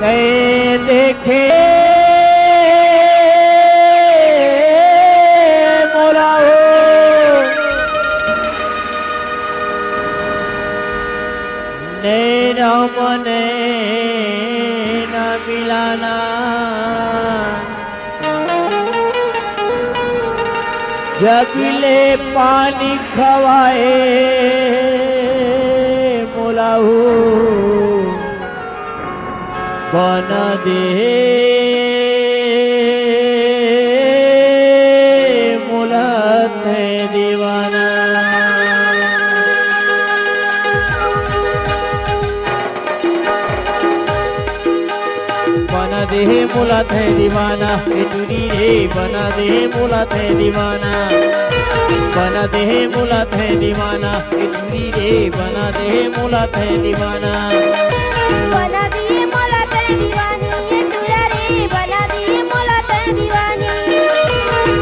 तय देखे मोरा हो नैना मने न मिलाना जबले पानी खवाए मोलाहू बना दे मुलात है दीवाना बना दे मुलात है दीवाना टूरी रे बना दे मुलात है दीवाना बना दे मुलात है दीवाना टूरी रे बना दे मुलात है दीवाना बना दिए मुलात है दीवानी ये टूरा रे बना दिए मुलात है दीवानी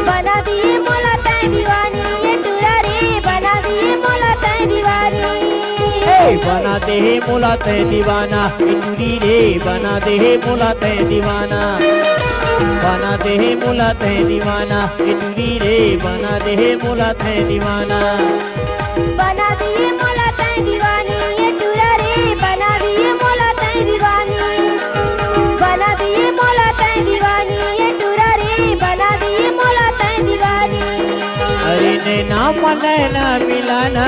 बना दिए मुलात है दीवानी ये टूरा रे बना दिए मुलात है दीवानी बना दे मुलात है दीवाना टूरी रे बना दे मुलात है दीवाना बना दे मुलात है दीवाना टूरी रे बना दे मुलात है दीवाना बना दिए मुलात है दीवानी ये टूरा रे बना दिए मुलात है दीवानी बना दिए मुलात है दीवानी ये टूरा रे बना दिए मुलात है दीवानी अरे नैना मनैना मिलाना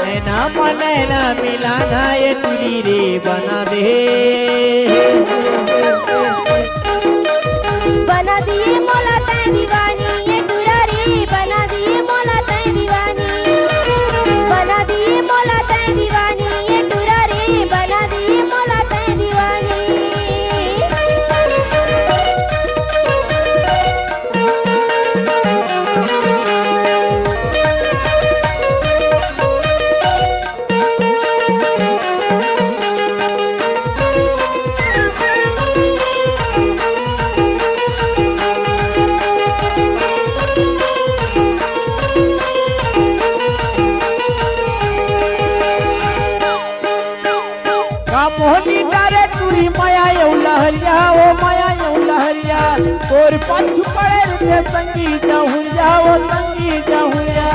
नैना मनैना मिलाना ये टूरी रे बना दे बना दिए मुलात है दीवानी ये टूरा रे बना दिए मुलात है दीवानी बना दिए मुलात है दीवानी ये टूरा रे बना दिए मुलात है दीवानी मोहनी डारे टूरी माया येऊ लहरिया ओ माया येऊ लहरिया तोर पाछू पड़े रे संगी जाहुरिया ओ संगी जाहुरिया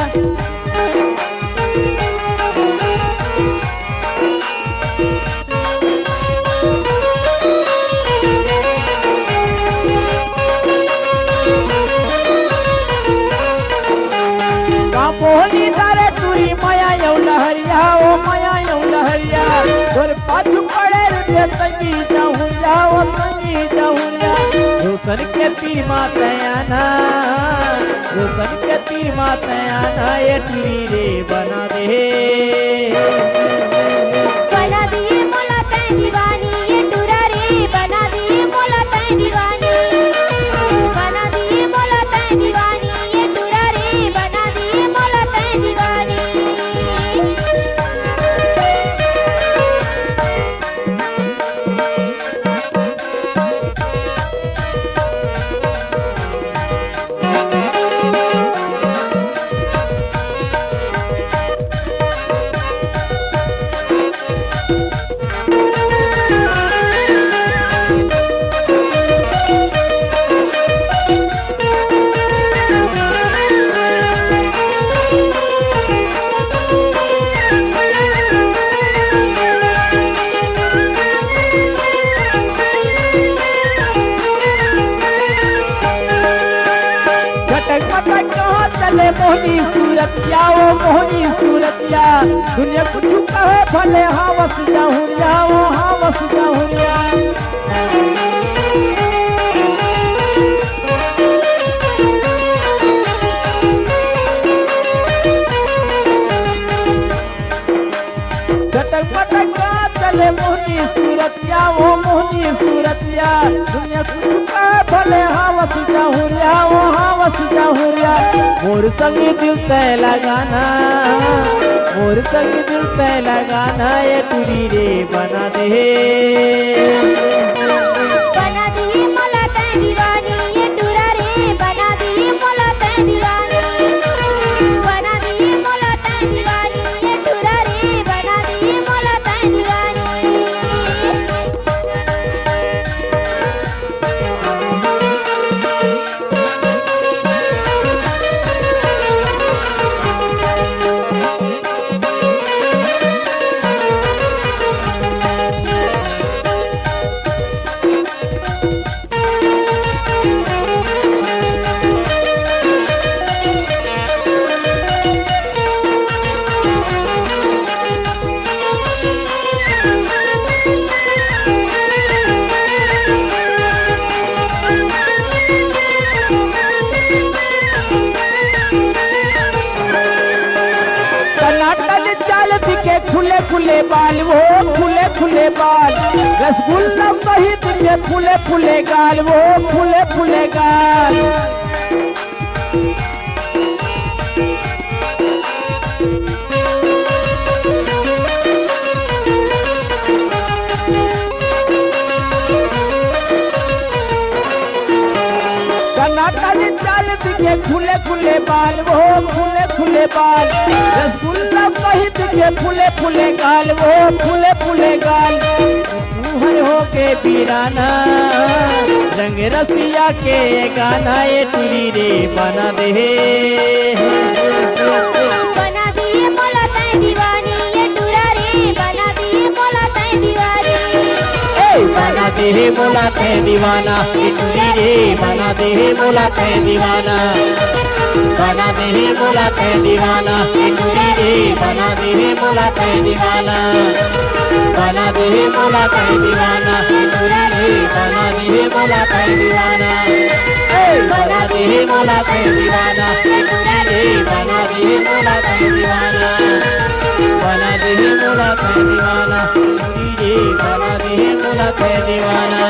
मोहनी डारे टूरी माया येऊ लहरिया ओ माया येऊ लहरिया तोर पाछू पड़े रे संगी जाहुरिया ओ संगी जाहुरिया रोशन के पी मातयाना रोशन के पी मातयाना ये टूरी रे बना दे बना दिए मुलात है दीवानी ये टूरा रे बना दिए मुलात है दीवानी बना दिए मुलात है दीवानी ये टूरा रे बना दिए मुलात है दीवानी चले मोहनी सूरतिया ओ मोहनी सूरतिया दुनिया कुछ कहे भले हाँ वस जाहुरिया ओ हाँ वस जाहुरिया झटक पटक चले मोहनी सूरतिया ओ मोहनी सूरतिया दुनिया कुछ कहे भले हाँ वस जाहुरिया ओ हाँ वस जाहुरिया मोर संग दिल तय लगाना मोर संग दिल तय लगाना ये टूरी रे बना दे बना दिए मुलात है दीवानी ये टूरा रे बना दिए मुलात है दीवानी बना दिए मुलात है दीवानी ये टूरा रे बना दिए मुलात है दीवानी फूले बाल वो फूले फूले बाल रसगुल्ला कही दिखे फूले फूले गाल वो फूले फूले गाल कर्नाटकी चाल दिखे फूले फूले बाल वो फूले फूले बाल रसगुल्ला कही दिखे फूले फूले गाल वो फूले फूले गाल हर हो के पीराना रंग रसिया के गाना ये टूरी रे बना दे बना दिए मोला तै दीवानी ये टूरा रे बना दिए मोला तै दीवानी बना दे मोला तै दीवाना ये टूरी रे बना दे मोला तै दीवाना बना दे मोला तै दीवाना ये टूरी रे बना दे मोला तै दीवाना बना दे मोला तै दीवाना ये टूरी रे बना दे मोला तै दीवाना बना दे मोला तै दीवाना ये टूरी रे बना दे मोला तै दीवाना बना दे मोला तै दीवाना ये टूरी रे बना दे मोला तै दीवाना